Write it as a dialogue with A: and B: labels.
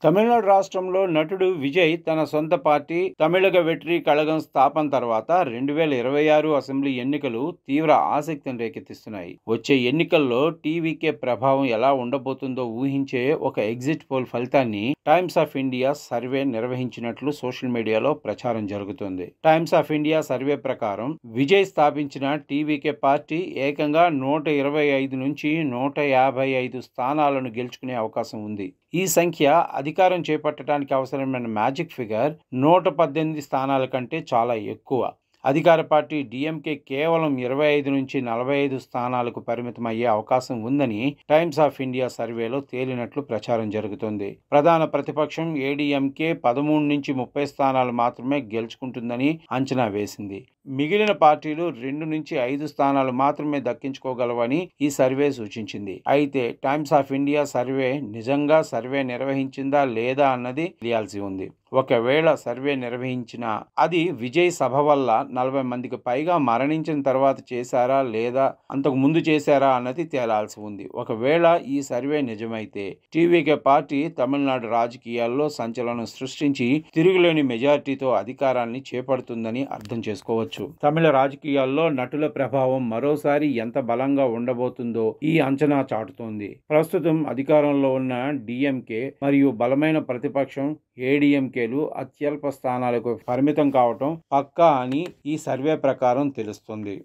A: తమిళనాడు రాష్ట్రంలో నటుడు విజయ్ తన సొంత పార్టీ తమిళగ వెట్రి కళగం స్థాపన తర్వాత 2026 అసెంబ్లీ ఎన్నికలు తీవ్ర ఆసక్తిని రేకెత్తిస్తున్నాయి. వచ్చే ఎన్నికల్లో టీవీకే ప్రభావం ఎలా ఉండబోతుందో ఊహించే ఒక ఎగ్జిట్ పోల్ ఫలితాన్ని టైమ్స్ ఆఫ్ ఇండియా సర్వే నిర్వహించినట్లు సోషల్ మీడియాలో ప్రచారం జరుగుతుంది. టైమ్స్ ఆఫ్ ఇండియా సర్వే ప్రకారం విజయ్ స్థాపించిన టీవీకే పార్టీ ఏకంగా 125 నుంచి 155 స్థానాలను గెలుచుకునే అవకాశం ఉంది. ఈ సంఖ్య అధికారం చేపట్టడానికి అవసరమైన మ్యాజిక్ ఫిగర్ 118 స్థానాల కంటే చాలా ఎక్కువ. అధికార పార్టీ డిఎంకే కేవలం 25 నుంచి 45 స్థానాలకు పరిమితం అయ్యే అవకాశం ఉందని టైమ్స్ ఆఫ్ ఇండియా సర్వేలో తేలినట్లు ప్రచారం జరుగుతోంది. ప్రధాన ప్రతిపక్షం ఏడీఎంకే 13 నుంచి 30 స్థానాలు మాత్రమే గెలుచుకుంటుందని అంచనా వేసింది. మిగిలిన పార్టీలు 2 నుంచి 5 స్థానాలు మాత్రమే దక్కించుకోగలవని ఈ సర్వే సూచించింది. అయితే టైమ్స్ ఆఫ్ ఇండియా సర్వే నిజంగా సర్వే నిర్వహించిందా లేదా అన్నది తెలియాల్సి ఉంది. ఒకవేళ సర్వే నిర్వహించినా అది విజయ్ సభ వల్ల 40 మందికి పైగా మరణించిన తర్వాత చేశారా లేదా అంతకు ముందు చేశారా అన్నది తేలాల్సి ఉంది. ఒకవేళ ఈ సర్వే నిజమైతే టీవీకే పార్టీ తమిళనాడు రాజకీయాల్లో సంచలనం సృష్టించి తిరుగులేని మెజారిటీతో అధికారాన్ని చేపడుతుందని అర్థం చేసుకోవచ్చు. తమిళ రాజకీయాల్లో నటుల ప్రభావం మరోసారి ఎంత బలంగా ఉండబోతుందో ఈ అంచనా చాటుతోంది. ప్రస్తుతం అధికారంలో ఉన్న డిఎంకే మరియు బలమైన ప్రతిపక్షం ఏడీఎంకేలు అత్యల్ప స్థానాలకు పరిమితం కావటం పక్కా అని ఈ సర్వే ప్రకారం తెలుస్తుంది.